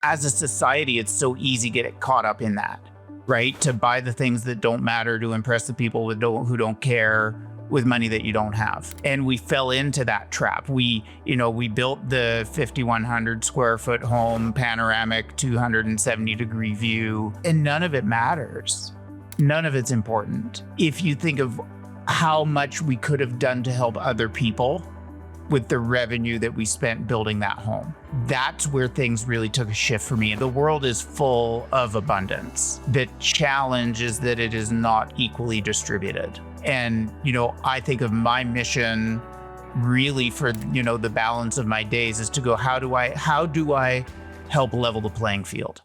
as a society, it's so easy to get caught up in that, right? To buy the things that don't matter, to impress the people who don't care with money that you don't have. And we fell into that trap. We built the 5,100 square foot home, panoramic, 270 degree view, and none of it matters. None of it's important. If you think of how much we could have done to help other people with the revenue that we spent building that home, that's where things really took a shift for me. The world is full of abundance. The challenge is that it is not equally distributed. And, I think of my mission really for, the balance of my days is to go, how do I help level the playing field?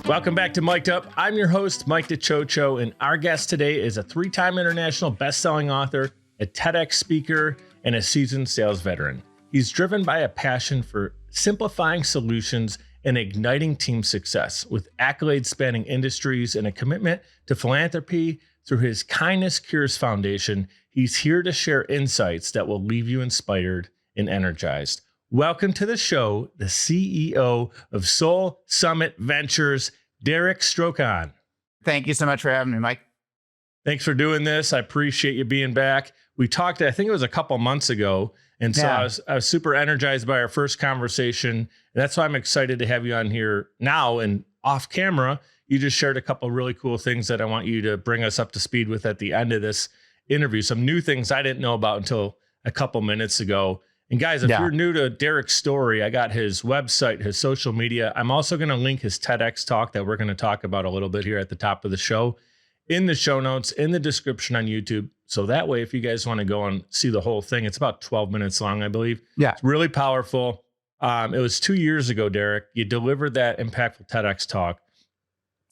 Welcome back to Mic'd Up. I'm your host, Mike DiCioccio, and our guest today is a 3-time international best-selling author, a TEDx speaker, and a seasoned sales veteran. He's driven by a passion for simplifying solutions and igniting team success, with accolades spanning industries and a commitment to philanthropy through his Kindness Cures Foundation. He's here to share insights that will leave you inspired and energized. Welcome to the show, the CEO of Soul Summit Ventures, Derek Strokon. Thank you so much for having me, Mike. Thanks for doing this. I appreciate you being back. We talked, I think it was a couple months ago. And so I was super energized by our first conversation. And that's why I'm excited to have you on here now. And off camera, you just shared a couple really cool things that I want you to bring us up to speed with at the end of this interview. Some new things I didn't know about until a couple minutes ago. And guys, if you're new to Derek's story, I got his website, his social media. I'm also going to link his TEDx talk that we're going to talk about a little bit here at the top of the show in the show notes, in the description on YouTube. So that way, if you guys want to go and see the whole thing, it's about 12 minutes long, I believe. Yeah. It's really powerful. It was 2 years ago, Derek. You delivered that impactful TEDx talk.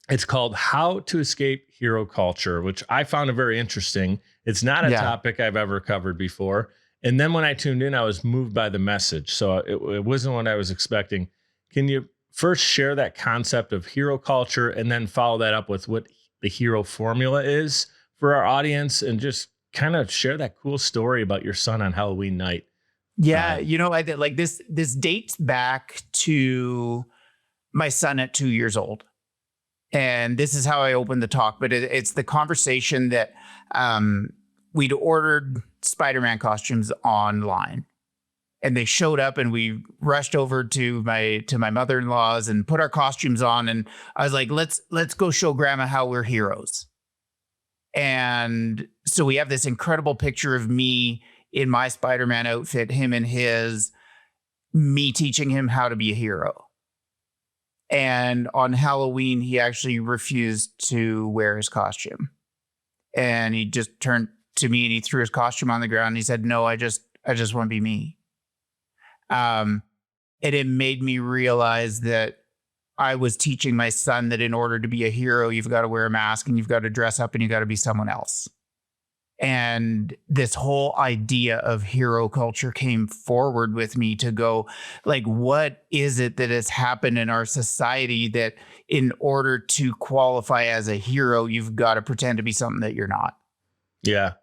It's called How to Escape Hero Culture, which I found very interesting. It's not a topic I've ever covered before. And then when I tuned in, I was moved by the message. So it wasn't what I was expecting. Can you first share that concept of hero culture and then follow that up with what the hero formula is for our audience, and just kind of share that cool story about your son on Halloween night? Yeah. I did, like this dates back to my son at 2 years old. And this is how I opened the talk, but it's the conversation that, we'd ordered Spider-Man costumes online, and they showed up, and we rushed over to my mother-in-law's and put our costumes on. And I was like, let's go show grandma how we're heroes. And so we have this incredible picture of me in my Spider-Man outfit, him in his, me teaching him how to be a hero. And on Halloween, he actually refused to wear his costume. And he just turned to me and he threw his costume on the ground and he said, "No, I just want to be me." And it made me realize that I was teaching my son that in order to be a hero, you've got to wear a mask and you've got to dress up and you've got to be someone else. And this whole idea of hero culture came forward with me to go, like, what is it that has happened in our society that in order to qualify as a hero, you've got to pretend to be something that you're not? Yeah.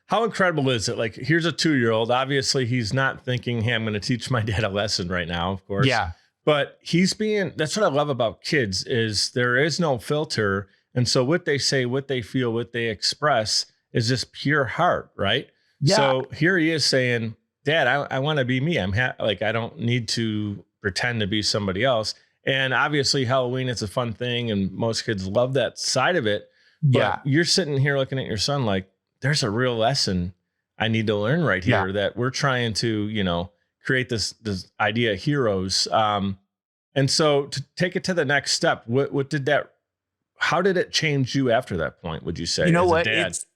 How incredible is it? Like, here's a 2-year-old. Obviously, he's not thinking, hey, I'm going to teach my dad a lesson right now, of course. Yeah. But that's what I love about kids, is there is no filter. And so what they say, what they feel, what they express is just pure heart, right? Yeah. So here he is saying, "Dad, I want to be me. I don't need to pretend to be somebody else." And obviously Halloween, it's a fun thing and most kids love that side of it. But you're sitting here looking at your son like, there's a real lesson I need to learn right here, that we're trying to, create this idea of heroes. And so to take it to the next step, how did it change you after that point, would you say? You know what? It's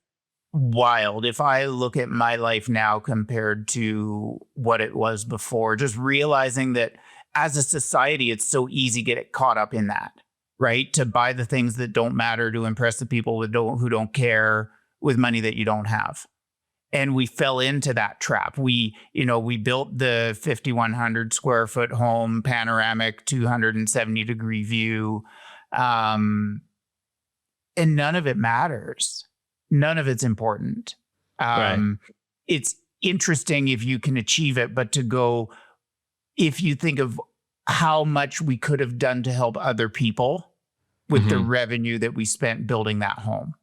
wild. If I look at my life now compared to what it was before, just realizing that as a society, it's so easy to get caught up in that, right? To buy the things that don't matter, to impress the people who don't care with money that you don't have. And we fell into that trap. We built the 5,100 square foot home, panoramic, 270-degree view. And none of it matters. None of it's important. Right. It's interesting if you can achieve it, but if you think of how much we could have done to help other people with the revenue that we spent building that home.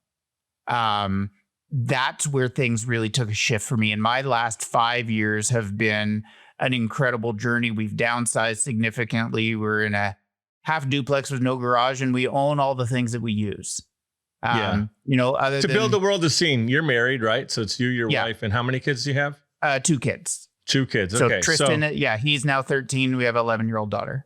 That's where things really took a shift for me. And my last 5 years have been an incredible journey. We've downsized significantly. We're in a half duplex with no garage, and we own all the things that we use. Other to build the world is seen. You're married, right? So it's you, your wife, and how many kids do you have? 2 kids. 2 kids. So Okay. Tristan, he's now 13. We have an 11-year-old daughter.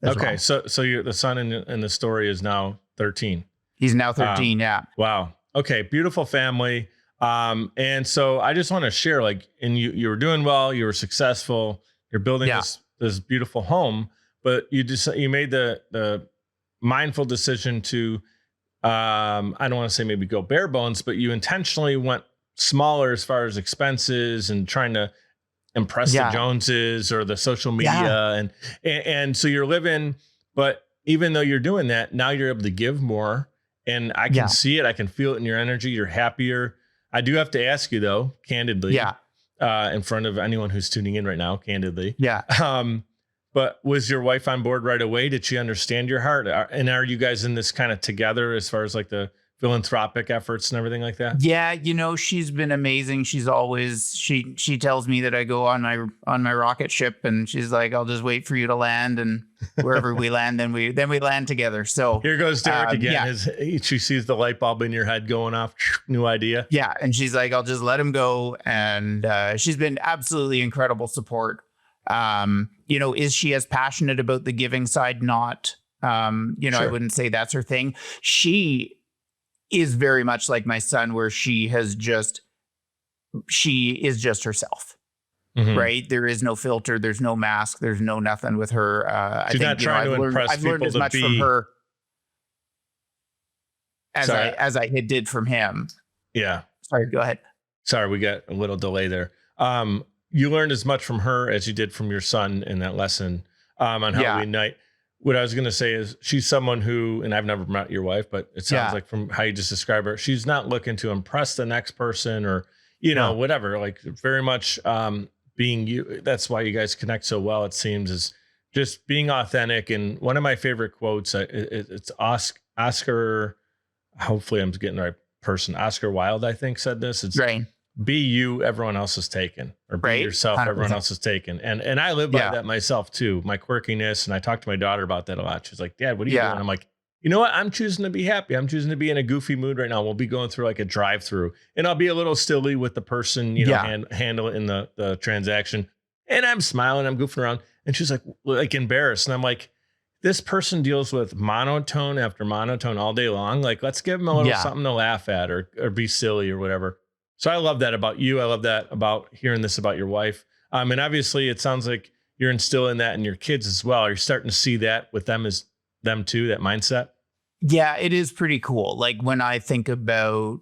Okay. Well. So the son in the story is now 13. He's now 13. Wow. Okay. Beautiful family. And so I just want to share, and you were doing well, you were successful, you're building this beautiful home, but you made the mindful decision to, I don't want to say maybe go bare bones, but you intentionally went smaller as far as expenses and trying to impress the Joneses or the social media. And so you're living, but even though you're doing that, now you're able to give more, and I can see it. I can feel it in your energy. You're happier. I do have to ask you though, candidly, in front of anyone who's tuning in right now, candidly. But was your wife on board right away? Did she understand your heart? And are you guys in this kind of together as far as the philanthropic efforts and everything like that? Yeah, she's been amazing. She's always she tells me that I go on my rocket ship, and she's like, "I'll just wait for you to land, and wherever we land, then we land together." So here goes Derek again. She sees the light bulb in your head going off. New idea. Yeah, and she's like, "I'll just let him go," and she's been absolutely incredible support. Is she as passionate about the giving side? Not. Sure. I wouldn't say that's her thing. She is very much like my son, where she is just herself, right? There is no filter. There's no mask. There's no nothing with her. She's not trying to impress people. I've learned as much from her as I did from him. Yeah. Sorry, go ahead. Sorry, we got a little delay there. You learned as much from her as you did from your son in that lesson on Halloween night. What I was going to say is she's someone who, and I've never met your wife, but it sounds like from how you just describe her, she's not looking to impress the next person or, whatever, very much being you. That's why you guys connect so well, it seems, is just being authentic. And one of my favorite quotes, it's Oscar, hopefully I'm getting the right person. Oscar Wilde, I think, said this. It's right. Be you, everyone else is taken, or be yourself, 100%. Everyone else is taken. And I live by that myself too, my quirkiness. And I talk to my daughter about that a lot. She's like, "Dad, what are you doing?" I'm like, you know what? I'm choosing to be happy. I'm choosing to be in a goofy mood right now. We'll be going through a drive-through, and I'll be a little silly with the person, handle it in the transaction. And I'm smiling, I'm goofing around. And she's like embarrassed. And I'm like, this person deals with monotone after monotone all day long. Let's give them a little something to laugh at or be silly or whatever. So I love that about you. I love that about hearing this about your wife. And obviously it sounds like you're instilling that in your kids as well. Are you starting to see that with them too, that mindset? Yeah, it is pretty cool. When I think about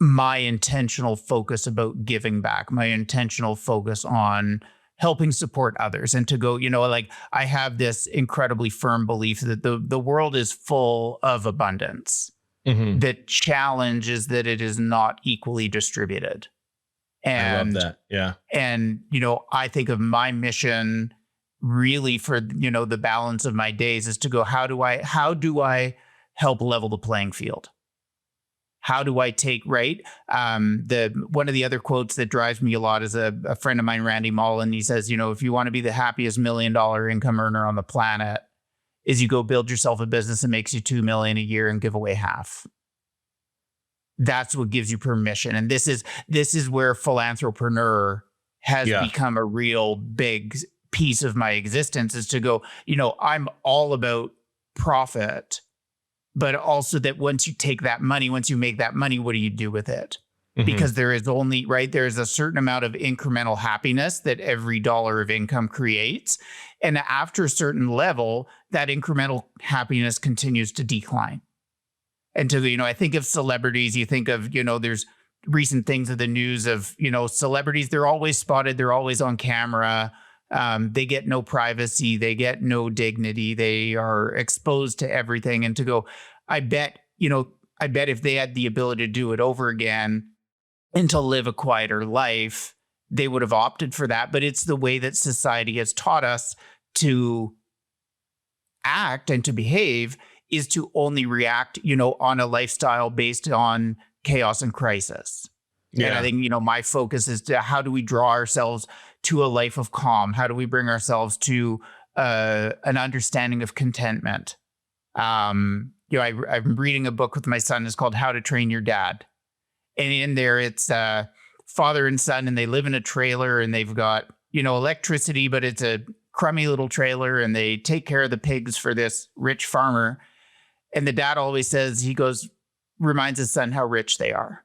my intentional focus about giving back, my intentional focus on helping support others, and to go, I have this incredibly firm belief that the world is full of abundance. The challenge is that it is not equally distributed. And I love that. Yeah. And, I think of my mission really for, the balance of my days is to go, how do I help level the playing field? How do I take, right? One of the other quotes that drives me a lot is a friend of mine, Randy Mullen. He says, if you want to be the happiest $1 million income earner on the planet, is you go build yourself a business that makes you $2 million a year and give away half. That's what gives you permission. And this is where philanthropreneur has become a real big piece of my existence, is to go, I'm all about profit, but also that once you take that money, once you make that money, what do you do with it? Because there is only, there's a certain amount of incremental happiness that every dollar of income creates. And after a certain level, that incremental happiness continues to decline. And I think of celebrities, you think of, there's recent things of the news of, celebrities, they're always spotted. They're always on camera. They get no privacy. They get no dignity. They are exposed to everything. And to go, I bet if they had the ability to do it over again and to live a quieter life, they would have opted for that. But it's the way that society has taught us to act and to behave, is to only react, on a lifestyle based on chaos and crisis. Yeah. And I think, my focus is to how do we draw ourselves to a life of calm? How do we bring ourselves to an understanding of contentment? I'm reading a book with my son. It's called How to Train Your Dad. And in there, it's father and son, and they live in a trailer, and they've got, electricity, but it's a crummy little trailer, and they take care of the pigs for this rich farmer. And the dad always says, reminds his son how rich they are.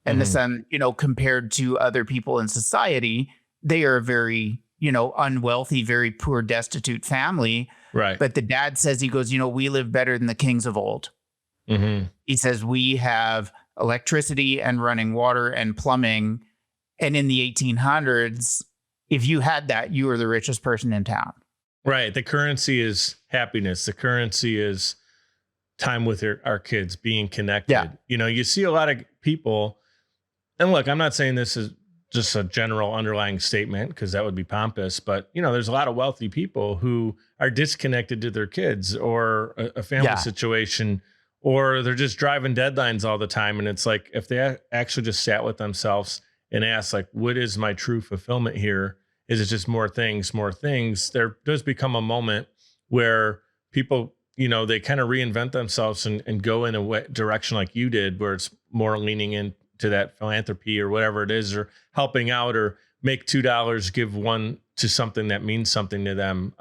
And the son, compared to other people in society, they are a very, unwealthy, very poor, destitute family. Right. But the dad says, he goes, we live better than the kings of old. He says, we have electricity and running water and plumbing. And in the 1800s, if you had that, you were the richest person in town. Right. The currency is happiness. The currency is time with our kids, being connected. Yeah. You see a lot of people, and look, I'm not saying this is just a general underlying statement, because that would be pompous, but there's a lot of wealthy people who are disconnected to their kids, or a family situation, or they're just driving deadlines all the time. And it's like, if they actually just sat with themselves and asked, like, what is my true fulfillment here? Is it just more things? There does become a moment where people, they kind of reinvent themselves and go in a direction like you did, where it's more leaning into that philanthropy or whatever it is, or helping out, or make $2, give one to something that means something to them.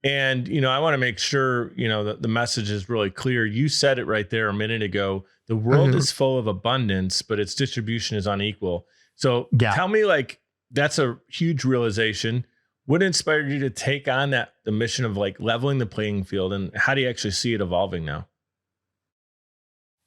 And, I want to make sure, that the message is really clear. You said it right there a minute ago. The world is full of abundance, but its distribution is unequal. So tell me, like, that's a huge realization. What inspired you to take on the mission of, like, leveling the playing field, and how do you actually see it evolving now?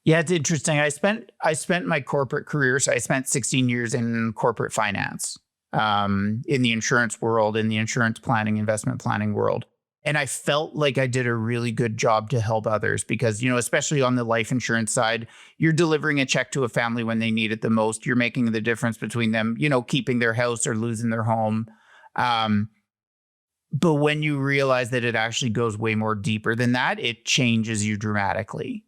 Yeah, it's interesting. I spent my corporate career. So I spent 16 years in corporate finance, in the insurance world, in the insurance planning, investment planning world. And I felt like I did a really good job to help others because, especially on the life insurance side, you're delivering a check to a family when they need it the most. You're making the difference between them, keeping their house or losing their home. But when you realize that it actually goes way more deeper than that, it changes you dramatically.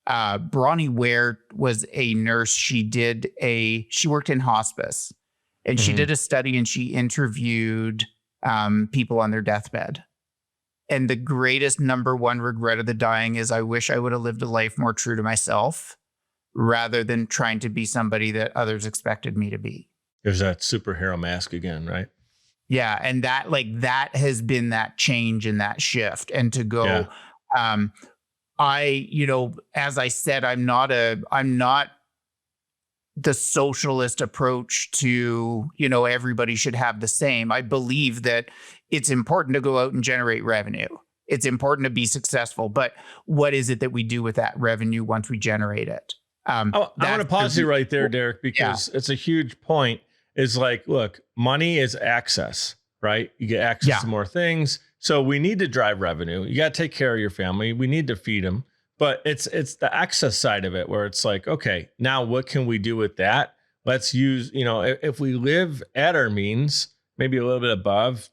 Bronnie Ware was a nurse. She worked in hospice, and she did a study, and she interviewed people on their deathbed. And the greatest number one regret of the dying is, I wish I would have lived a life more true to myself rather than trying to be somebody that others expected me to be. There's that superhero mask again, right? Yeah. And that has been that change and that shift. And to go, as I said, I'm not the socialist approach to, everybody should have the same. I believe that it's important to go out and generate revenue. It's important to be successful, but what is it that we do with that revenue once we generate it? I want to pause you right there, Derek, because it's a huge point. Is like, look, money is access, right? You get access to more things. So we need to drive revenue. You got to take care of your family. We need to feed them. But it's the access side of it where it's like, okay, now what can we do with that? Let's use, if we live at our means, maybe a little bit above,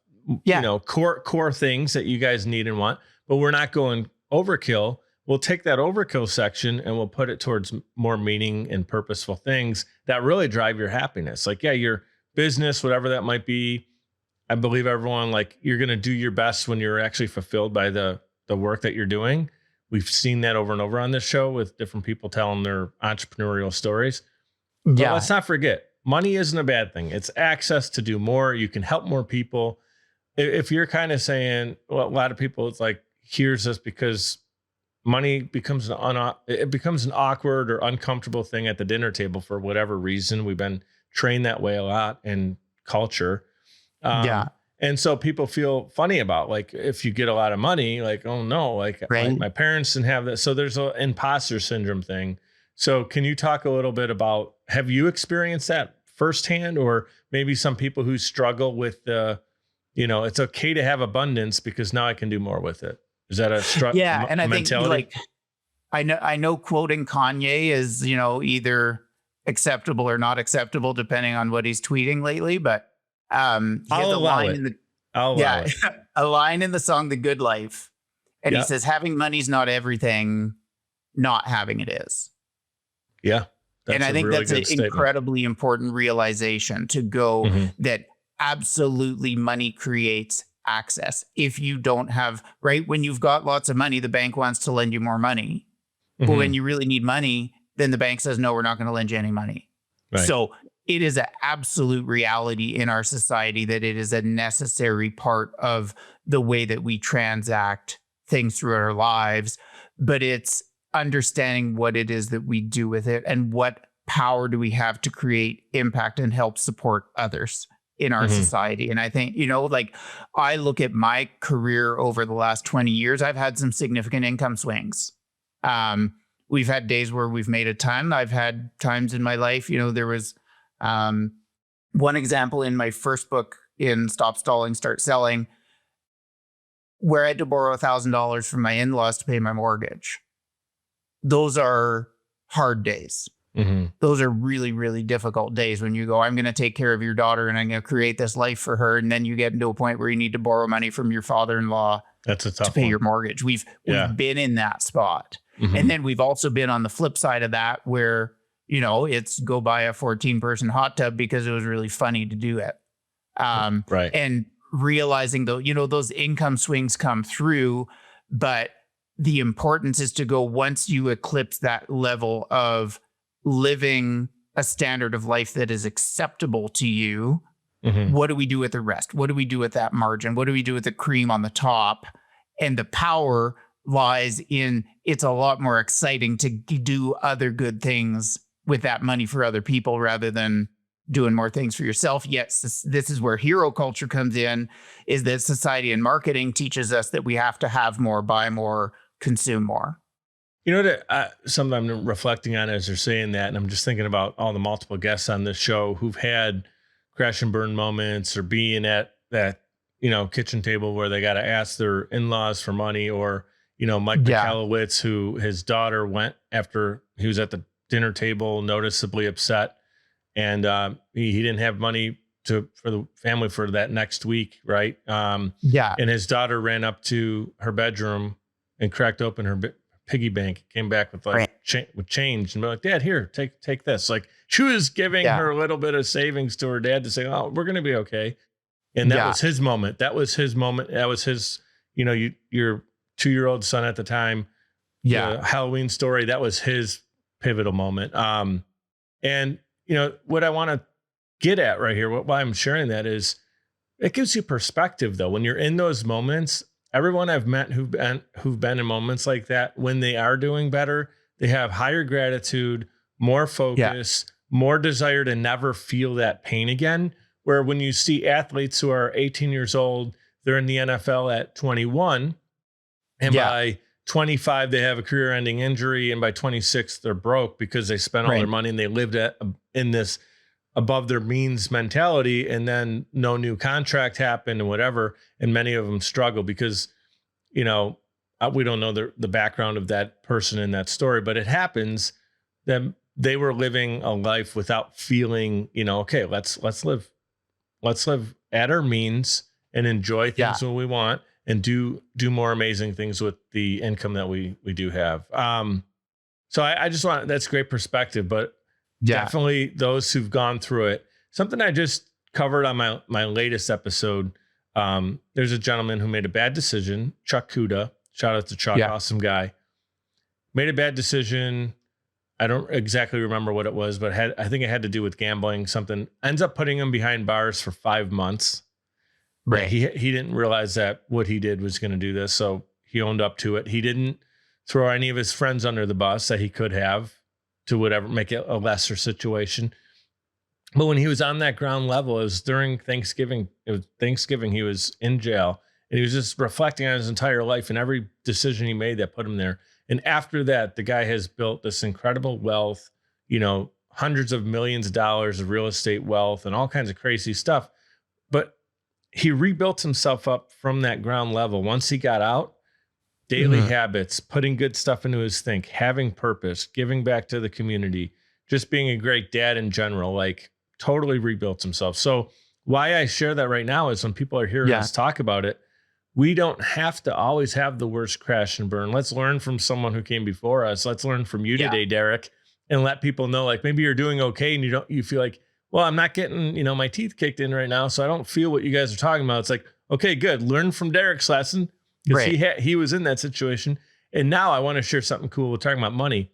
core things that you guys need and want, but we're not going overkill. We'll take that overkill section and we'll put it towards more meaning and purposeful things that really drive your happiness. Like, your business, whatever that might be. I believe everyone, like, you're going to do your best when you're actually fulfilled by the work that you're doing. We've seen that over and over on this show with different people telling their entrepreneurial stories. But let's not forget, money isn't a bad thing. It's access to do more. You can help more people. If you're kind of saying, well, a lot of people, it's like, here's this because money becomes an awkward or uncomfortable thing at the dinner table for whatever reason. We've been trained that way a lot in culture. And so people feel funny about, like, if you get a lot of money, like, oh no, like my parents didn't have that. So there's an imposter syndrome thing. So can you talk a little bit about, have you experienced that firsthand, or maybe some people who struggle with the, it's okay to have abundance because now I can do more with it. Is that Yeah. And I think mentality? I know quoting Kanye is, either acceptable or not acceptable, depending on what he's tweeting lately. But he has I'll a allow line it. in the I'll allow it. a line in the song "The Good Life," and he Yeah. says, "Having money's not everything; not having it is." Yeah. And I think really that's an good statement. incredibly important realization to go that absolutely money creates access. If you don't have, right, when you've got lots of money, the bank wants to lend you more money. But when you really need money, then the bank says, no, we're not going to lend you any money. Right. So it is an absolute reality in our society that it is a necessary part of the way that we transact things through our lives. But it's understanding what it is that we do with it and what power do we have to create impact and help support others in our society. And I think, like I look at my career over the last 20 years, I've had some significant income swings. We've had days where we've made a ton. I've had times in my life, there was one example in my first book in Stop Stalling, Start Selling, where I had to borrow $1,000 from my in-laws to pay my mortgage. Those are hard days. Those are really, really difficult days when you go, I'm going to take care of your daughter and I'm going to create this life for her. And then you get into a point where you need to borrow money from your father-in-law That's a tough to pay one. your mortgage. We've been in that spot. And then we've also been on the flip side of that where, it's go buy a 14-person hot tub because it was really funny to do it. Right. And realizing though, those income swings come through, but the importance is to go, once you eclipse that level of living a standard of life that is acceptable to you, what do we do with the rest? What do we do with that margin? What do we do with the cream on the top? And the power lies in, it's a lot more exciting to do other good things with that money for other people rather than doing more things for yourself. Yes, this is where hero culture comes in, is that society and marketing teaches us that we have to have more, buy more, consume more. Something I'm reflecting on as you're saying that, and I'm just thinking about all the multiple guests on this show who've had crash and burn moments, or being at that, kitchen table where they got to ask their in-laws for money, or, Mike Michalowicz, who his daughter went after he was at the dinner table, noticeably upset. And he didn't have money for the family for that next week. Right. And his daughter ran up to her bedroom and cracked open her piggy bank, came back with with change, and be like, Dad, here, take this. Like, she was giving her a little bit of savings to her dad to say, oh, we're going to be okay. And that was his moment. That was his moment. That was his, your 2-year-old son at the time, the Halloween story. That was his pivotal moment. And what I want to get at right here, why I'm sharing that is, it gives you perspective though. When you're in those moments, everyone I've met who've been in moments like that, when they are doing better, they have higher gratitude, more focus, more desire to never feel that pain again. Where when you see athletes who are 18 years old, they're in the NFL at 21, and by 25, they have a career-ending injury, and by 26, they're broke because they spent all their money and they lived in this above their means mentality, and then no new contract happened and whatever. And many of them struggle because, we don't know the background of that person in that story, but it happens that they were living a life without feeling, okay, let's live at our means and enjoy things when we want, and do more amazing things with the income that we do have. So I just that's great perspective, but definitely those who've gone through it. Something I just covered on my latest episode. There's a gentleman who made a bad decision, Chuck Kuda. Shout out to Chuck, awesome guy. Made a bad decision. I don't exactly remember what it was, but I think it had to do with gambling. Something ends up putting him behind bars for 5 months. Right. He didn't realize that what he did was going to do this, so he owned up to it. He didn't throw any of his friends under the bus that he could have to whatever, make it a lesser situation. But when he was on that ground level, it was during Thanksgiving. It was Thanksgiving. He was in jail, and he was just reflecting on his entire life and every decision he made that put him there. And after that, the guy has built this incredible wealth, hundreds of millions of dollars of real estate wealth and all kinds of crazy stuff. But he rebuilt himself up from that ground level. Once he got out, daily habits, putting good stuff into his think, having purpose, giving back to the community, just being a great dad in general, like totally rebuilt himself. So why I share that right now is when people are hearing us talk about it, we don't have to always have the worst crash and burn. Let's learn from someone who came before us. Let's learn from you today, Derek, and let people know, like, maybe you're doing okay and you feel like, well, I'm not getting, my teeth kicked in right now, so I don't feel what you guys are talking about. It's like, okay, good. Learn from Derek's lesson, because he was in that situation. And now I want to share something cool. We're talking about money.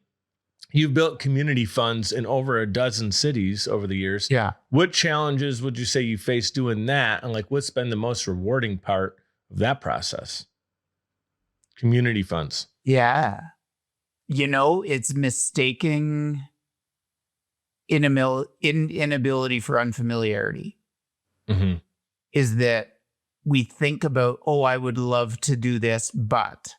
You've built community funds in over a dozen cities over the years. Yeah. What challenges would you say you faced doing that? And like, what's been the most rewarding part of that process? Community funds. Yeah. It's mistaking inability for unfamiliarity. Is that we think about, I would love to do this, but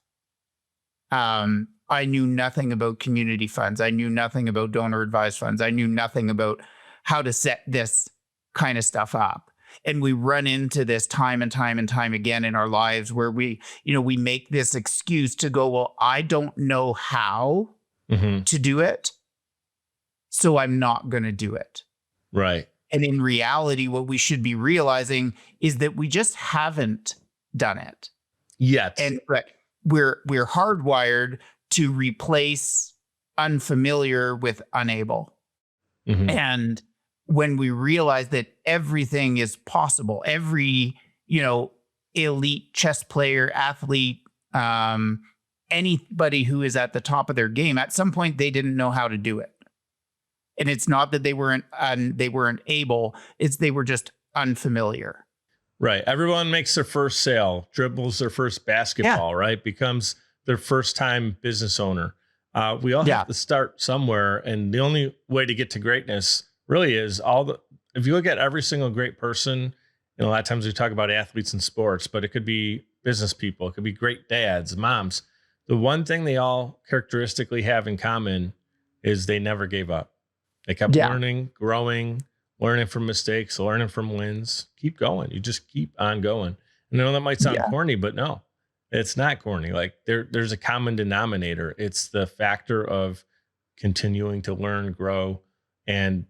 I knew nothing about community funds. I knew nothing about donor advised funds. I knew nothing about how to set this kind of stuff up. And we run into this time and time and time again in our lives where we make this excuse to go, well, I don't know how to do it, so I'm not going to do it. Right. And in reality, what we should be realizing is that we just haven't done it yet. And we're hardwired to replace unfamiliar with unable. And when we realize that everything is possible, every, elite chess player, athlete, anybody who is at the top of their game, at some point they didn't know how to do it. And it's not that they weren't able, it's they were just unfamiliar. Right. Everyone makes their first sale, dribbles their first basketball, right? Becomes their first time business owner. We all have to start somewhere. And the only way to get to greatness really is if you look at every single great person, a lot of times we talk about athletes in sports, but it could be business people. It could be great dads, moms. The one thing they all characteristically have in common is they never gave up. They kept learning, growing, learning from mistakes, learning from wins. Keep going. You just keep on going. And I know that might sound corny, but no, it's not corny. Like there's a common denominator. It's the factor of continuing to learn, grow, and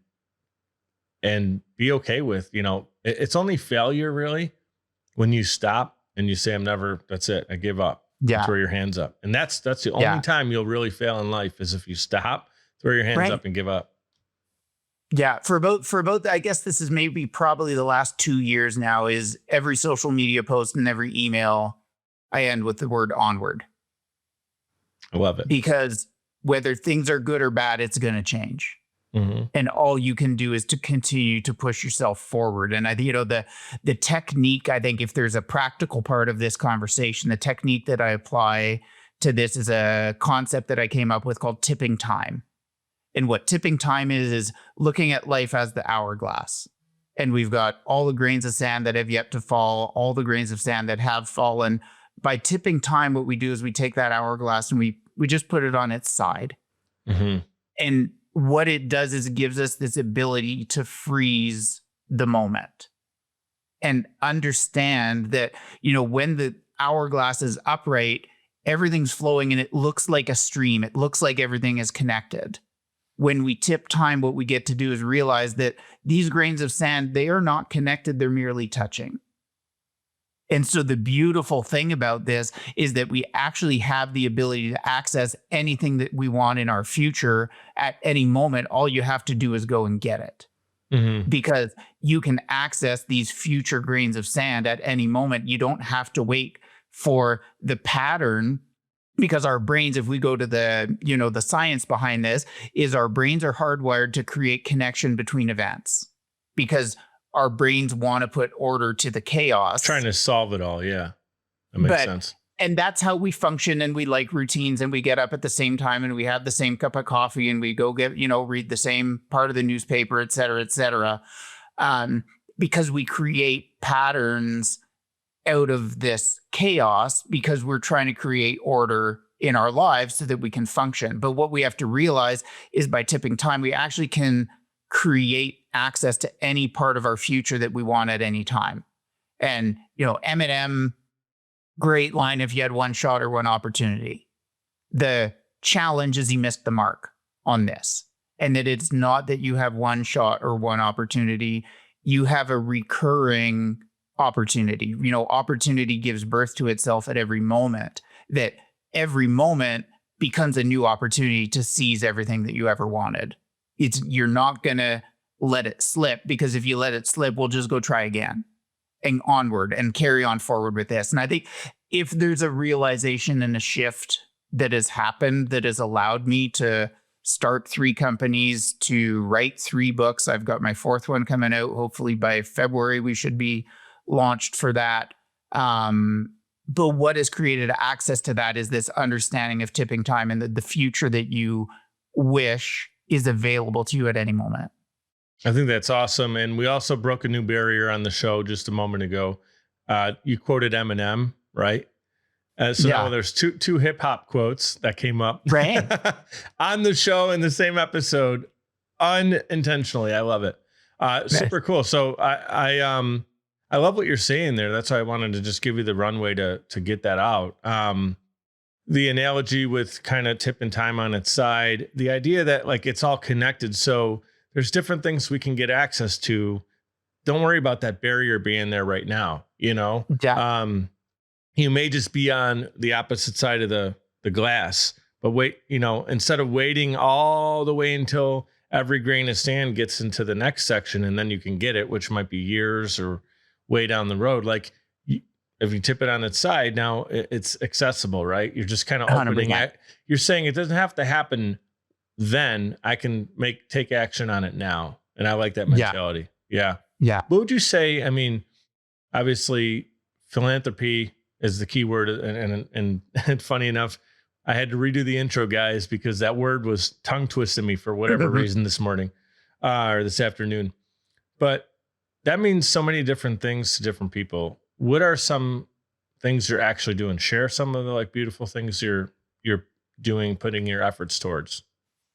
be okay with, it's only failure really when you stop and you say, that's it. I give up. Throw your hands up. And that's the only time you'll really fail in life is if you stop, throw your hands up and give up. Yeah. For both, I guess this is maybe probably the last 2 years now, is every social media post and every email I end with the word onward. I love it. Because whether things are good or bad, it's going to change. And all you can do is to continue to push yourself forward. And I think, the technique, I think if there's a practical part of this conversation, the technique that I apply to this is a concept that I came up with called tipping time. And what tipping time is looking at life as the hourglass. And we've got all the grains of sand that have yet to fall, all the grains of sand that have fallen. By tipping time, what we do is we take that hourglass and we just put it on its side. And what it does is it gives us this ability to freeze the moment and understand that, when the hourglass is upright, everything's flowing and it looks like a stream. It looks like everything is connected. When we tip time, what we get to do is realize that these grains of sand, they are not connected. They're merely touching. And so the beautiful thing about this is that we actually have the ability to access anything that we want in our future at any moment. All you have to do is go and get it. Because you can access these future grains of sand at any moment. You don't have to wait for the pattern, because our brains, if we go to the science behind this, is our brains are hardwired to create connection between events, because our brains want to put order to the chaos. Trying to solve it all. Yeah. That makes sense. And that's how we function, and we like routines, and we get up at the same time, and we have the same cup of coffee, and we go read the same part of the newspaper, et cetera, because we create patterns out of this chaos because we're trying to create order in our lives so that we can function. But what we have to realize is by tipping time, we actually can create access to any part of our future that we want at any time. And, Eminem, great line if you had one shot or one opportunity. The challenge is he missed the mark on this. And that it's not that you have one shot or one opportunity. You have a recurring opportunity. Opportunity gives birth to itself at every moment, that every moment becomes a new opportunity to seize everything that you ever wanted. You're not going to let it slip, because if you let it slip, we'll just go try again and onward and carry on forward with this. And I think if there's a realization and a shift that has happened that has allowed me to start 3 companies, to write 3 books. I've got my 4th one coming out. Hopefully by February, we should be launched for that. But what has created access to that is this understanding of tipping time, and the future that you wish is available to you at any moment. I think that's awesome. And we also broke a new barrier on the show just a moment ago. You quoted Eminem, right? Now there's two hip hop quotes that came up right on the show in the same episode, unintentionally. I love it. Super cool. So I love what you're saying there. That's why I wanted to just give you the runway to get that out. The analogy with kind of tipping time on its side, the idea that like it's all connected. So there's different things we can get access to. Don't worry about that barrier being there right now. Yeah. You may just be on the opposite side of the glass, but wait, instead of waiting all the way until every grain of sand gets into the next section and then you can get it, which might be years or way down the road. Like if you tip it on its side, now it's accessible, right? You're just kind of opening it. You're saying it doesn't have to happen then. I can take action on it now. And I like that mentality. Yeah. What would you say? I mean, obviously philanthropy is the key word. And funny enough, I had to redo the intro, guys, because that word was tongue twisting me for whatever reason this morning or this afternoon. But that means so many different things to different people. What are some things you're actually doing? Share some of the beautiful things you're doing, putting your efforts towards.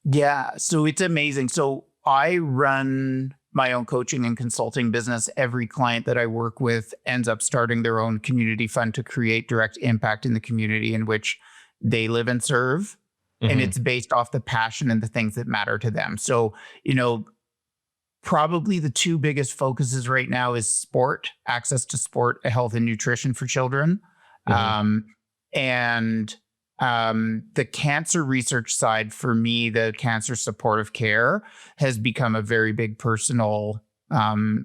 Yeah. So it's amazing. So I run my own coaching and consulting business. Every client that I work with ends up starting their own community fund to create direct impact in the community in which they live and serve. Mm-hmm. And it's based off the passion and the things that matter to them. So, probably the 2 biggest focuses right now is sport, access to sport, health and nutrition for children. Mm-hmm. The cancer research side for me, the cancer supportive care, has become a very big personal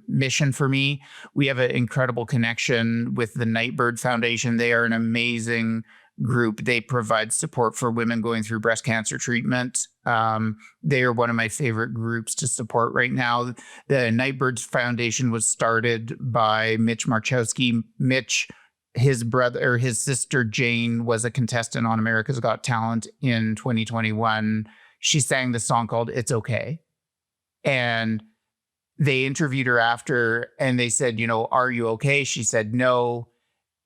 mission for me. We have an incredible connection with the Nightbird Foundation. They are an amazing group. They provide support for women going through breast cancer treatment. They are one of my favorite groups to support right now. The Nightbird Foundation was started by Mitch Marchowski. Mitch, his brother or his sister Jane, was a contestant on America's Got Talent in 2021. She sang the song called "It's Okay," and they interviewed her after, and they said, "Are you okay?" She said no,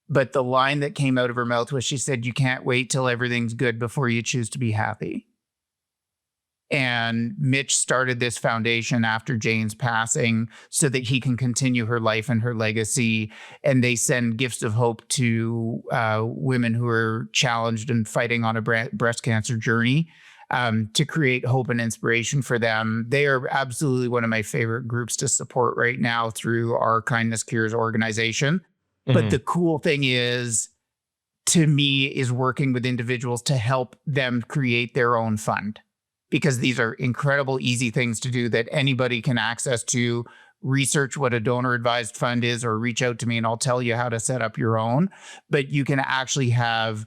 but the line that came out of her mouth was, she said, "You can't wait till everything's good before you choose to be happy." And Mitch started this foundation after Jane's passing so that he can continue her life and her legacy. And they send gifts of hope to women who are challenged and fighting on a breast cancer journey to create hope and inspiration for them. They are absolutely one of my favorite groups to support right now through our Kindness Cures organization. Mm-hmm. But the cool thing is, to me, is working with individuals to help them create their own fund. Because these are incredible, easy things to do that anybody can access to. Research what a donor advised fund is, or reach out to me and I'll tell you how to set up your own. But you can actually have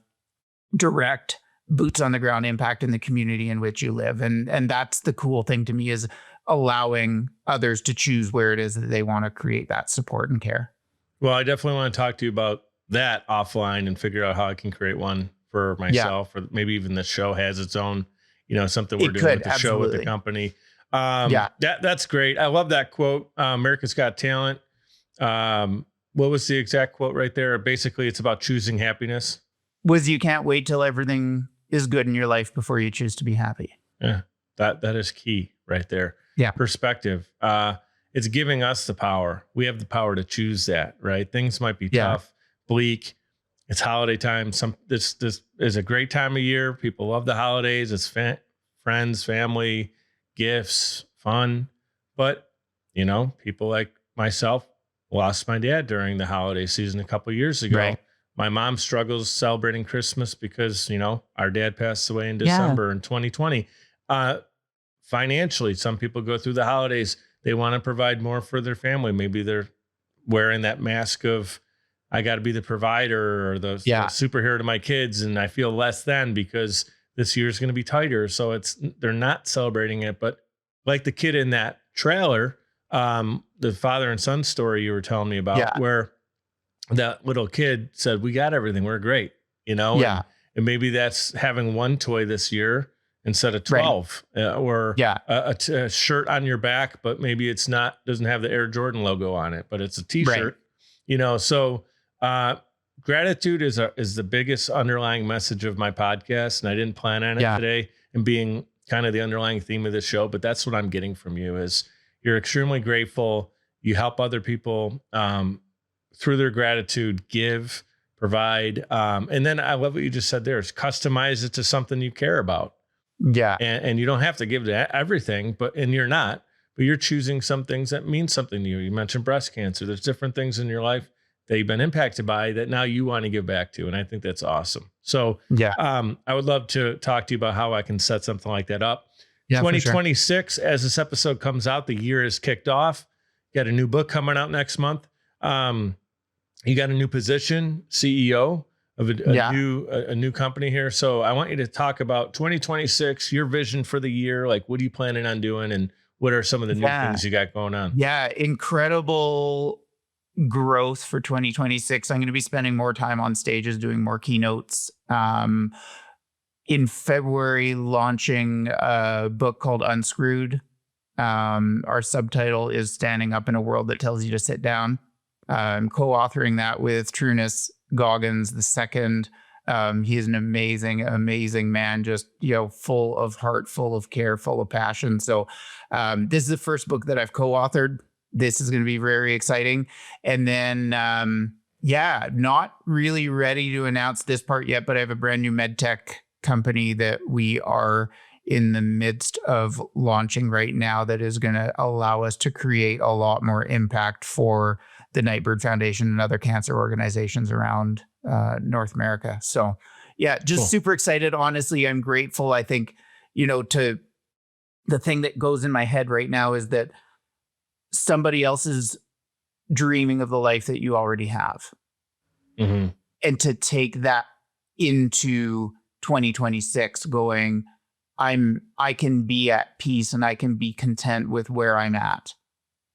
direct boots on the ground impact in the community in which you live. And that's the cool thing to me, is allowing others to choose where it is that they want to create that support and care. Well, I definitely want to talk to you about that offline and figure out how I can create one for myself, or maybe even the show has its own, something we're doing with the show with the company. That's great. I love that quote. America's Got Talent. What was the exact quote right there? Basically, it's about choosing happiness. Was "You can't wait till everything is good in your life before you choose to be happy. Yeah, that is key right there. Yeah. Perspective. It's giving us the power. We have the power to choose that, right? Things might be tough, bleak. It's holiday time. This is a great time of year. People love the holidays. It's friends, family, gifts, fun. But, people like myself lost my dad during the holiday season a couple of years ago. Right. My mom struggles celebrating Christmas because, our dad passed away in December in 2020. Financially, some people go through the holidays. They want to provide more for their family. Maybe they're wearing that mask of, I got to be the provider or the superhero to my kids. And I feel less than because this year's going to be tighter. So they're not celebrating it. But like the kid in that trailer, the father and son story you were telling me about, where that little kid said, we got everything. We're great, And maybe that's having one toy this year instead of 12, or a shirt on your back, but maybe doesn't have the Air Jordan logo on it, but it's a t-shirt, so gratitude is the biggest underlying message of my podcast. And I didn't plan on it today and being kind of the underlying theme of the show, but that's what I'm getting from you is you're extremely grateful. You help other people, through their gratitude, give, provide. And then I love what you just said there is customize it to something you care about. Yeah. And you don't have to give to everything, but you're choosing some things that mean something to you. You mentioned breast cancer. There's different things in your life that you've been impacted by that now you want to give back to. And I think that's awesome. So I would love to talk to you about how I can set something like that up. 2026, as this episode comes out, the year is kicked off. You got a new book coming out next month. You got a new position, CEO of a new company here. So I want you to talk about 2026, your vision for the year. Like, what are you planning on doing? And what are some of the new things you got going on? Yeah. Incredible growth for 2026. I'm going to be spending more time on stages, doing more keynotes. In February, launching a book called Unscrewed. Our subtitle is Standing Up in a World That Tells You to Sit Down. I'm co-authoring that with Trunis Goggins II. He is an amazing, amazing man, just, full of heart, full of care, full of passion. So this is the first book that I've co-authored. This is going to be very exciting. And then, not really ready to announce this part yet, but I have a brand new med tech company that we are in the midst of launching right now that is going to allow us to create a lot more impact for the Nightbird Foundation and other cancer organizations around North America. So just super excited. Honestly, I'm grateful. I think, to the thing that goes in my head right now is that somebody else is dreaming of the life that you already have. Mm-hmm. And to take that into 2026 going, I can be at peace and I can be content with where I'm at.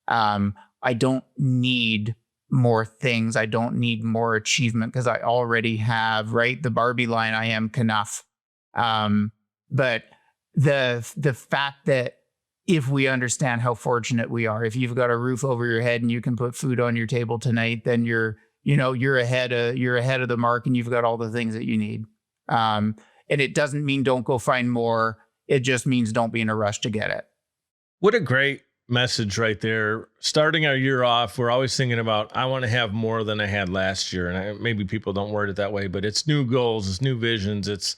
I don't need more things. I don't need more achievement because I already have, the Barbie line, I am enough. But the fact that if we understand how fortunate we are, if you've got a roof over your head and you can put food on your table tonight, then you're ahead of the mark and you've got all the things that you need. And it doesn't mean don't go find more. It just means don't be in a rush to get it. What a great message right there. Starting our year off, we're always thinking about, I want to have more than I had last year. And maybe people don't word it that way, but it's new goals, it's new visions. It's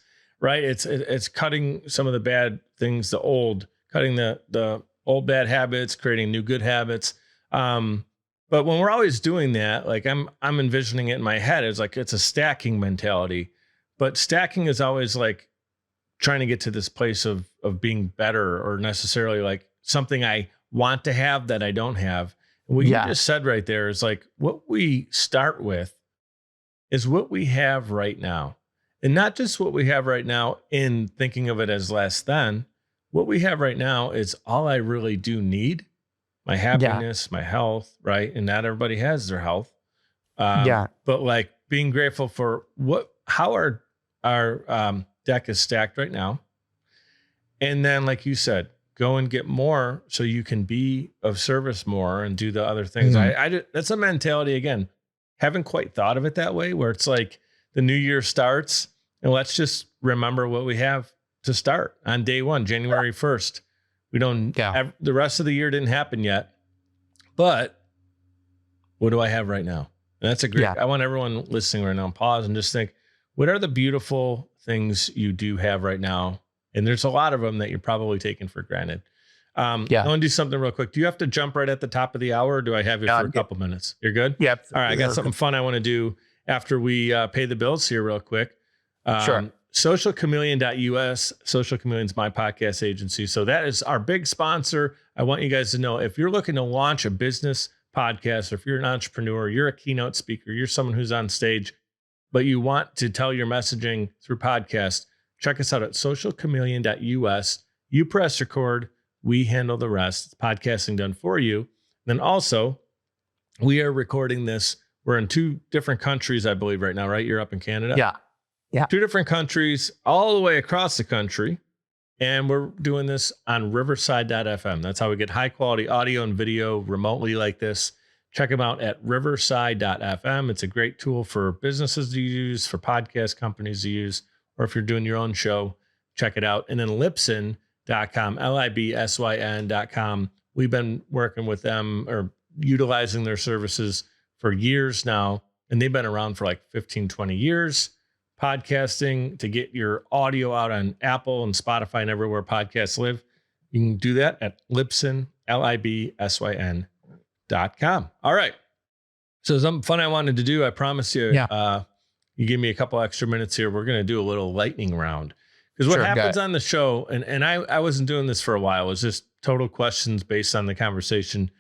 cutting some of the bad things, cutting the old bad habits, creating new good habits. But when we're always doing that, like I'm envisioning it in my head, it's a stacking mentality. But stacking is always like trying to get to this place of being better, or necessarily like something I want to have that I don't have. And what you just said right there is like, what we start with is what we have right now. And not just what we have right now in thinking of it as less than. What we have right now is all I really do need. My happiness, my health, right? And not everybody has their health. But like being grateful for how our deck is stacked right now. And then, like you said, go and get more so you can be of service more and do the other things. Mm-hmm. That's a mentality, again, haven't quite thought of it that way, where it's like the new year starts And let's just remember what we have to start on day one, January 1st. We don't, the rest of the year didn't happen yet, but what do I have right now? And that's a great, I want everyone listening right now, pause and just think, what are the beautiful things you do have right now? And there's a lot of them that you're probably taking for granted. I want to do something real quick. Do you have to jump right at the top of the hour, or do I have you for a couple minutes? You're good? Yep. All right. I got something fun I want to do after we pay the bills here real quick. Sure. Socialchameleon.us. Social Chameleon's my podcast agency. So that is our big sponsor. I want you guys to know, if you're looking to launch a business podcast, or if you're an entrepreneur, you're a keynote speaker, you're someone who's on stage, but you want to tell your messaging through podcast, check us out at socialchameleon.us. You press record, we handle the rest. It's podcasting done for you. Then also, we are recording this. We're in 2 different countries, I believe, right now, right? You're up in Canada? Yeah. 2 different countries, all the way across the country. And we're doing this on riverside.fm. That's how we get high quality audio and video remotely like this. Check them out at riverside.fm. It's a great tool for businesses to use, for podcast companies to use, or if you're doing your own show, check it out. And then Libsyn.com, Libsyn.com. We've been working with them or utilizing their services for years now, and they've been around for like 15, 20 years. Podcasting, to get your audio out on Apple and Spotify and everywhere podcasts live. You can do that at Libsyn, Libsyn.com. All right. So something fun I wanted to do. I promise you, you give me a couple extra minutes here. We're going to do a little lightning round. Because what happens on the show, and I wasn't doing this for a while, it was just total questions based on the conversation.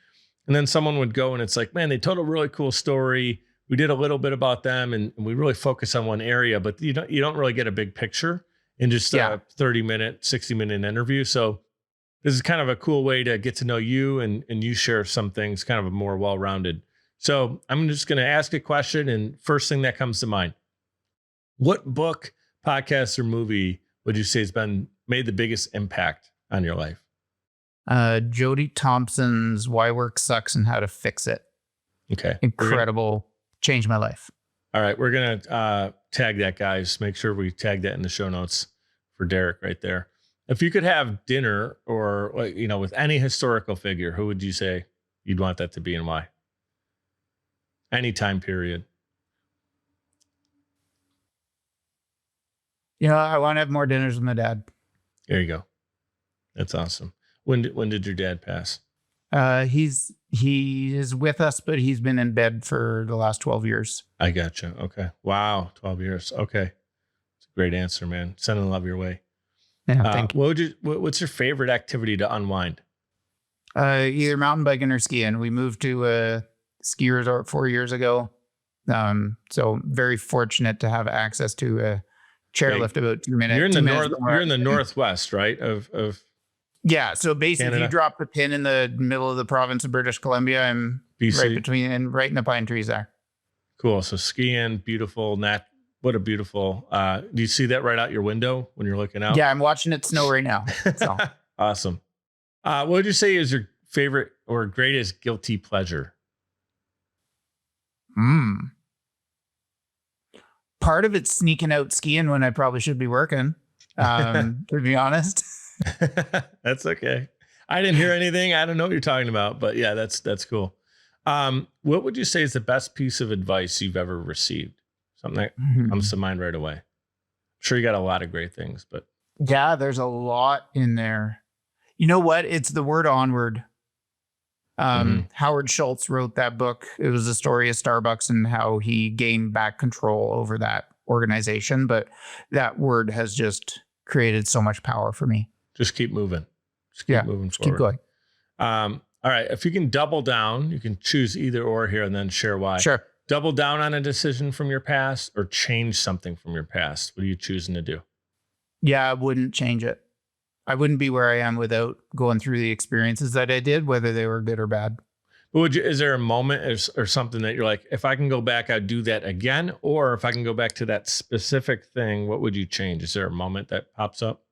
And then someone would go and it's like, man, they told a really cool story. We did a little bit about them and we really focus on one area, but you don't really get a big picture in just a 30-minute, 60-minute interview. So this is kind of a cool way to get to know you and you share some things, kind of a more well-rounded. So I'm just going to ask a question, and first thing that comes to mind, what book, podcast, or movie would you say has made the biggest impact on your life? Jody Thompson's Why Work Sucks and How to Fix It. Okay. Incredible. Changed my life. All right. We're going to tag that, guys. Make sure we tag that in the show notes for Derek right there. If you could have dinner or, with any historical figure, who would you say you'd want that to be and why? Any time period. I want to have more dinners with my dad. There you go. That's awesome. When did your dad pass? He is with us, but he's been in bed for the last 12 years. I gotcha. Okay. Wow. 12 years. Okay. It's a great answer, man. Sending love your way. Yeah. Thank you. What's your favorite activity to unwind? Either mountain biking or skiing. We moved to a ski resort 4 years ago. So very fortunate to have access to a chairlift about 2 minutes. You're in the northwest, right? Of Yeah. So basically, Canada. If you drop the pin in the middle of the province of British Columbia, I'm BC. right in the pine trees there. Cool. So skiing, beautiful. What a beautiful. Do you see that right out your window when you're looking out? Yeah, I'm watching it snow right now. So. Awesome. What would you say is your favorite or greatest guilty pleasure? Part of it's sneaking out skiing when I probably should be working, to be honest. That's okay. I didn't hear anything. I don't know what you're talking about, but yeah, that's cool. What would you say is the best piece of advice you've ever received? Something that comes to mind right away. I'm sure you got a lot of great things, but yeah, there's a lot in there. You know what? It's the word onward. Howard Schultz wrote that book. It was the story of Starbucks and how he gained back control over that organization. But that word has just created so much power for me. Just keep moving. Just keep moving forward. Keep going. All right. If you can double down, you can choose either or here and then share why. Sure. Double down on a decision from your past or change something from your past. What are you choosing to do? Yeah, I wouldn't change it. I wouldn't be where I am without going through the experiences that I did, whether they were good or bad. But is there a moment or something that you're like, if I can go back, I'd do that again? Or if I can go back to that specific thing, what would you change? Is there a moment that pops up?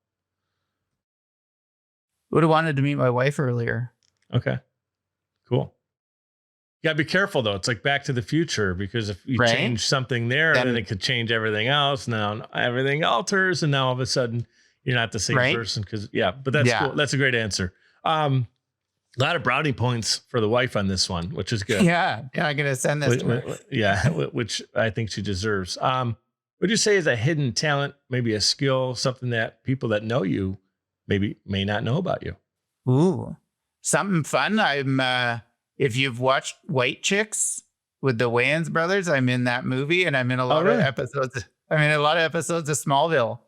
Would have wanted to meet my wife earlier. Okay, cool. gotta be careful though. It's like Back to the Future, because if you Right? change something there, then it could change everything else. Now everything alters, and now all of a sudden you're not the same Right? person. But that's cool. That's a great answer. A lot of brownie points for the wife on this one, which is good. Yeah. I'm going to send this to her. Yeah, which I think she deserves. Would you say is a hidden talent, maybe a skill, something that people that know you maybe may not know about you? Ooh, something fun. If you've watched White Chicks with the Wayans brothers, I'm in that movie, and I'm in a lot of episodes. I'm in a lot of episodes of Smallville.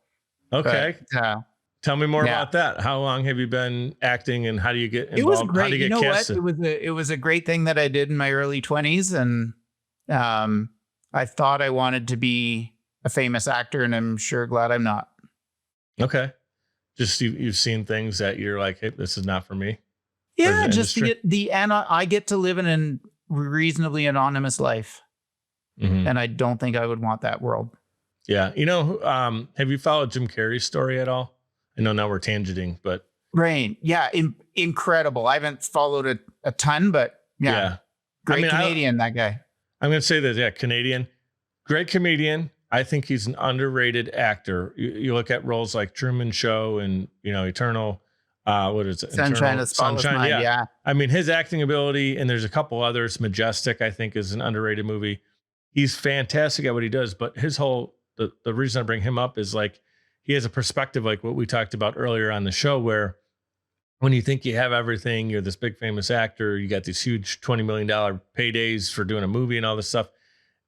Okay. But, tell me more about that. How long have you been acting, and how do you get involved? It was great. How do you get casted? It was a great thing that I did in my early 20s, and I thought I wanted to be a famous actor, and I'm sure glad I'm not. Okay. Just you've seen things that you're like, hey, this is not for me. Yeah, just I get to live in a reasonably anonymous life, and I don't think I would want that world. Yeah, have you followed Jim Carrey's story at all? I know now we're tangenting, but right, yeah, incredible. I haven't followed a ton, but yeah. Great Canadian, that guy. I'm going to say this, Canadian, great comedian. I think he's an underrated actor. You look at roles like Truman Show and Eternal. What is it? Sunshine of Spotless Mind. Yeah. I mean, his acting ability, and there's a couple others. Majestic, I think, is an underrated movie. He's fantastic at what he does, but his whole the reason I bring him up is like he has a perspective like what we talked about earlier on the show, where when you think you have everything, you're this big famous actor, you got these huge $20 million paydays for doing a movie and all this stuff.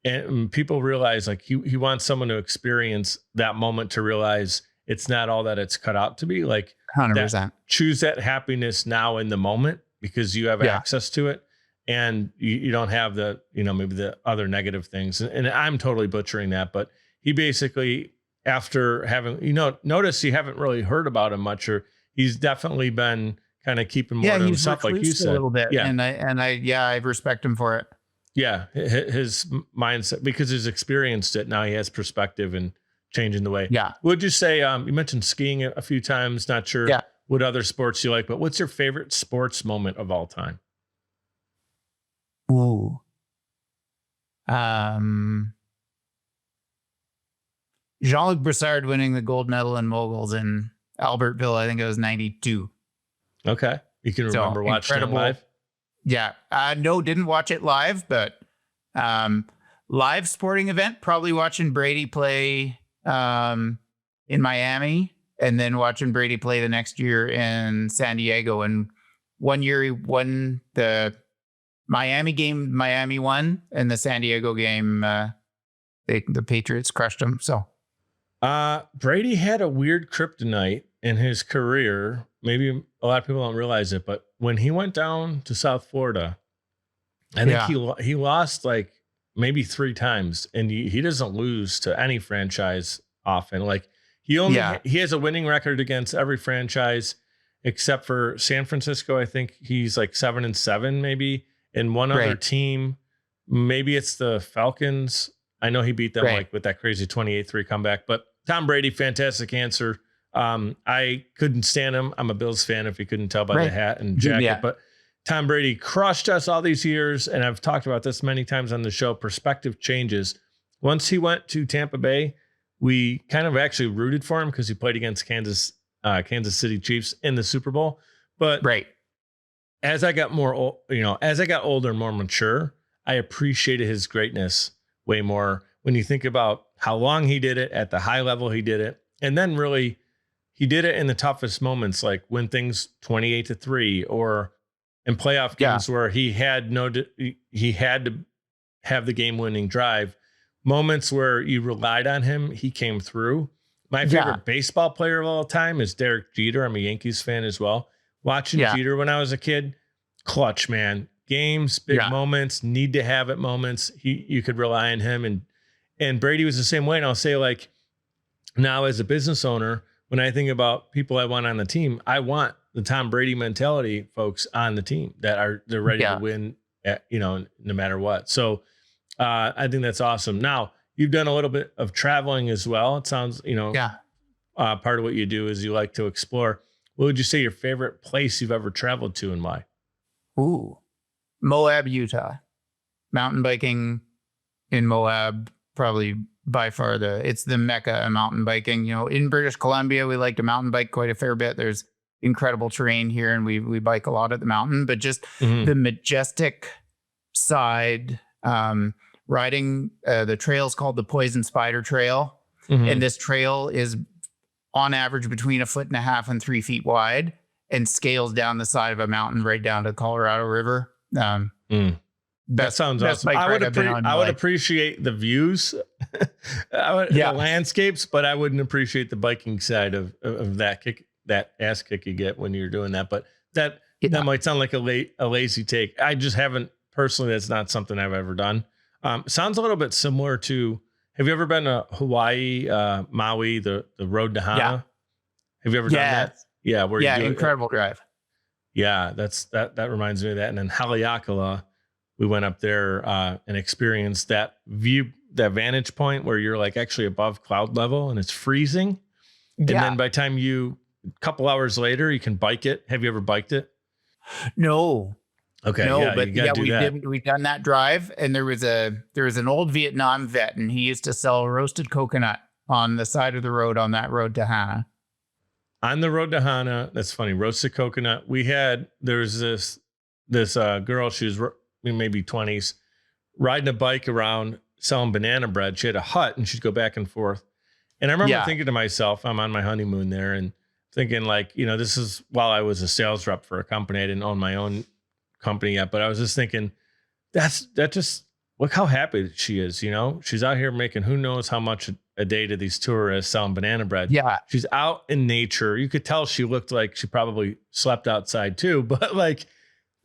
And people realize like he wants someone to experience that moment to realize it's not all that it's cut out to be. Like 100%. Choose that happiness now in the moment, because you have access to it, and you don't have the, maybe the other negative things. And I'm totally butchering that, but he basically, after having, notice you haven't really heard about him much, or he's definitely been kind of keeping more to himself, like you said. A little bit. Yeah. And I respect him for it. Yeah. His mindset, because he's experienced it. Now he has perspective and changing the way. Yeah. Would you say, you mentioned skiing a few times, not sure what other sports you like, but what's your favorite sports moment of all time? Ooh. Jean-Luc Brassard winning the gold medal in moguls in Albertville. I think it was 92. Okay. You can remember watching it live? Yeah. No, didn't watch it live, but live sporting event, probably watching Brady play in Miami, and then watching Brady play the next year in San Diego. And one year he won the Miami game, Miami won, and the San Diego game, the Patriots crushed him. So Brady had a weird kryptonite in his career. Maybe a lot of people don't realize it, but when he went down to South Florida, I think he lost like maybe 3 times, and he doesn't lose to any franchise often. Like he has a winning record against every franchise except for San Francisco. I think he's like 7-7 maybe, and one other team. Maybe it's the Falcons. I know he beat them like with that crazy 28-3 comeback, but Tom Brady, fantastic answer. I couldn't stand him. I'm a Bills fan, if you couldn't tell by the hat and jacket, but Tom Brady crushed us all these years. And I've talked about this many times on the show. Perspective changes. Once he went to Tampa Bay, we kind of actually rooted for him because he played against Kansas City Chiefs in the Super Bowl. But as I got older and more mature, I appreciated his greatness way more. When you think about how long he did it at the high level, he did it. And then really he did it in the toughest moments, like when things 28-3 or in playoff games where he had to have the game winning drive. Moments where you relied on him, he came through. My favorite baseball player of all time is Derek Jeter. I'm a Yankees fan as well. Watching Jeter when I was a kid, clutch, man. Games, big moments, need to have it moments. You could rely on him. And Brady was the same way. And I'll say, like, now as a business owner, when I think about people I want on the team, I want the Tom Brady mentality folks on the team they're ready to win no matter what. So I think that's awesome. Now you've done a little bit of traveling as well. It sounds, part of what you do is you like to explore. What would you say your favorite place you've ever traveled to and why? Ooh, Moab, Utah. mountain biking in Moab, probably by far it's the mecca of mountain biking. You know, in British Columbia, we like to mountain bike quite a fair bit. There's incredible terrain here, and we bike a lot at the mountain, but just the majestic side, riding the trail's called the Poison Spider Trail. And this trail is on average between 1.5 feet and 3 feet wide and scales down the side of a mountain right down to the Colorado River. That sounds awesome. I would appreciate the views, the landscapes, but I wouldn't appreciate the biking side of that kick, that ass kick you get when you're doing that. But that might sound like a lazy take. I just haven't personally. That's not something I've ever done. Sounds a little bit similar to. Have you ever been to Hawaii, Maui, the road to Hana? Yeah. Have you ever done that? Yeah, where you do incredible drive. Yeah, that reminds me of that. And then Haleakala, we went up there and experienced that view, that vantage point where you're like actually above cloud level and it's freezing. And then by the time a couple hours later, you can bike it. Have you ever biked it? No. Okay. No, but we've done that drive, and there was an old Vietnam vet, and he used to sell roasted coconut on the side of the road on that road to Hana. On the road to Hana, that's funny. Roasted coconut. There's this girl. She was maybe 20s, riding a bike around selling banana bread. She had a hut, and she'd go back and forth. And I remember thinking to myself, I'm on my honeymoon there, and thinking like, this is while I was a sales rep for a company. I didn't own my own company yet, but I was just thinking look how happy she is. She's out here making who knows how much a day to these tourists selling banana bread. Yeah. She's out in nature. You could tell she looked like she probably slept outside too, but like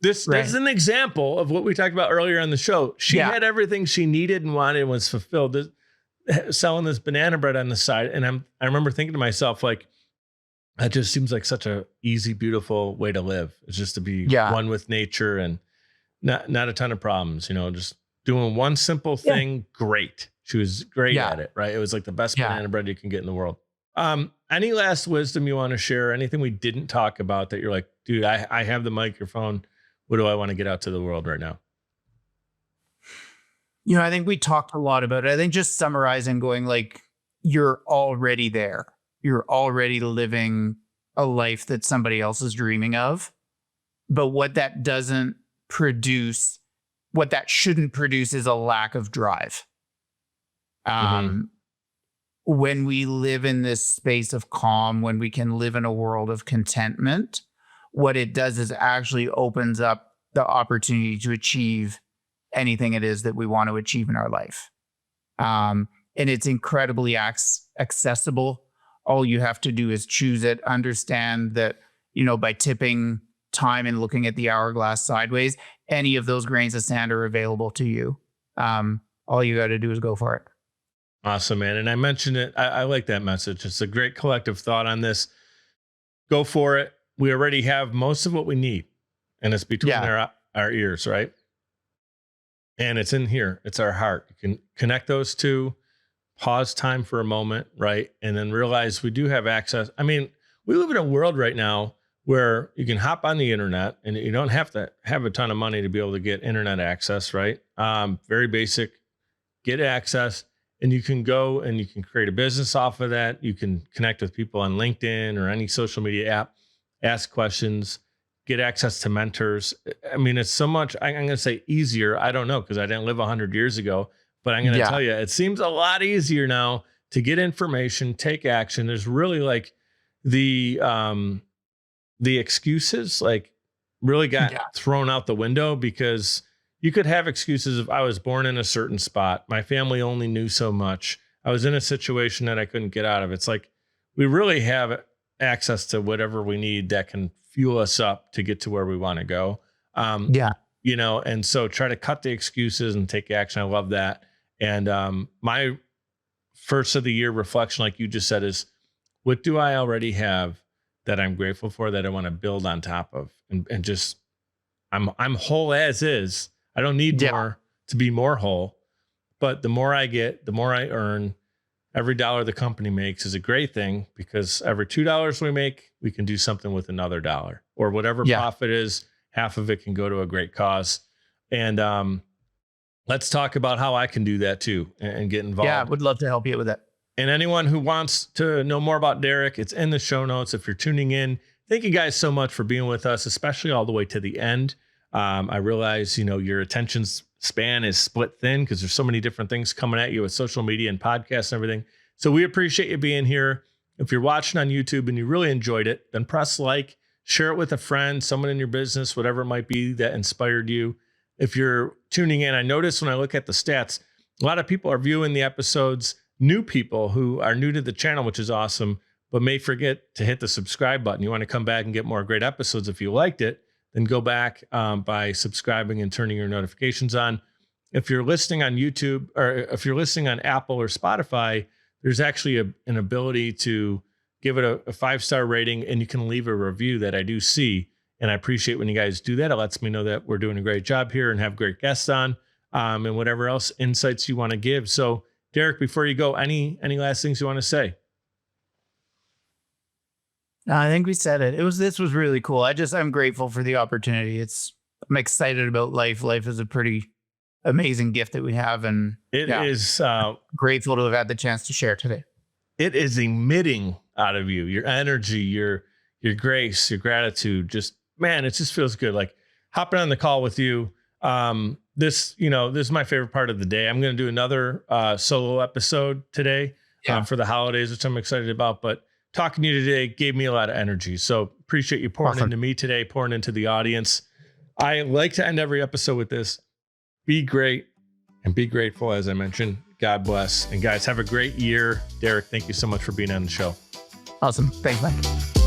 this is an example of what we talked about earlier on the show. She had everything she needed and wanted and was fulfilled. Selling this banana bread on the side. And I remember thinking to myself, like, that just seems like such a easy, beautiful way to live. It's just to be one with nature and not a ton of problems, just doing one simple thing. Great. She was great at it, right? It was like the best banana bread you can get in the world. Any last wisdom you want to share? Anything we didn't talk about that you're like, dude, I have the microphone. What do I want to get out to the world right now? I think we talked a lot about it. I think just summarizing, going like, you're already there. You're already living a life that somebody else is dreaming of. But what that shouldn't produce is a lack of drive. When we live in this space of calm, when we can live in a world of contentment, what it does is actually opens up the opportunity to achieve anything it is that we want to achieve in our life. And it's incredibly accessible. All you have to do is choose it, understand that, by tipping time and looking at the hourglass sideways, any of those grains of sand are available to you. All you got to do is go for it. Awesome, man. And I mentioned it. I like that message. It's a great collective thought on this. Go for it. We already have most of what we need, and it's between our ears, right? And it's in here. It's our heart. You can connect those two. Pause time for a moment, right? And then realize we do have access. I mean, we live in a world right now where you can hop on the internet and you don't have to have a ton of money to be able to get internet access, right? Very basic, get access, and you can go and you can create a business off of that. You can connect with people on LinkedIn or any social media app, ask questions, get access to mentors. I mean, it's so much, I'm going to say easier. I don't know, because I didn't live 100 years ago. But I'm going to tell you, it seems a lot easier now to get information, take action. There's really like the excuses like really got thrown out the window, because you could have excuses of I was born in a certain spot. My family only knew so much. I was in a situation that I couldn't get out of. It's like we really have access to whatever we need that can fuel us up to get to where we want to go. And so try to cut the excuses and take action. I love that. And my first of the year reflection, like you just said, is what do I already have that I'm grateful for, that I want to build on top of, and just I'm whole as is. I don't need more to be more whole, but the more I get, the more I earn. Every dollar the company makes is a great thing, because every $2 we make, we can do something with another dollar, or whatever profit is. Half of it can go to a great cause. And let's talk about how I can do that too and get involved. Yeah, would love to help you with that. And anyone who wants to know more about Derek, it's in the show notes. If you're tuning in, thank you guys so much for being with us, especially all the way to the end. I realize, your attention span is split thin because there's so many different things coming at you with social media and podcasts and everything. So we appreciate you being here. If you're watching on YouTube and you really enjoyed it, then press like, share it with a friend, someone in your business, whatever it might be that inspired you. If you're tuning in, I notice when I look at the stats, a lot of people are viewing the episodes, new people who are new to the channel, which is awesome, but may forget to hit the subscribe button. You want to come back and get more great episodes. If you liked it, then go back by subscribing and turning your notifications on. If you're listening on YouTube, or if you're listening on Apple or Spotify, there's actually an ability to give it a 5-star rating, and you can leave a review that I do see. And I appreciate when you guys do that. It lets me know that we're doing a great job here and have great guests on, and whatever else insights you want to give. So Derek, before you go, any last things you want to say? No, I think we said it. This was really cool. I'm grateful for the opportunity. I'm excited about life. Life is a pretty amazing gift that we have. And it is grateful to have had the chance to share today. It is emitting out of you, your energy, your grace, your gratitude. Just, man, it just feels good. Like hopping on the call with you. This is my favorite part of the day. I'm going to do another solo episode today for the holidays, which I'm excited about. But talking to you today gave me a lot of energy. So appreciate you pouring into me today, pouring into the audience. I like to end every episode with this. Be great and be grateful, as I mentioned. God bless. And guys, have a great year. Derek, thank you so much for being on the show. Awesome. Thanks, Mike.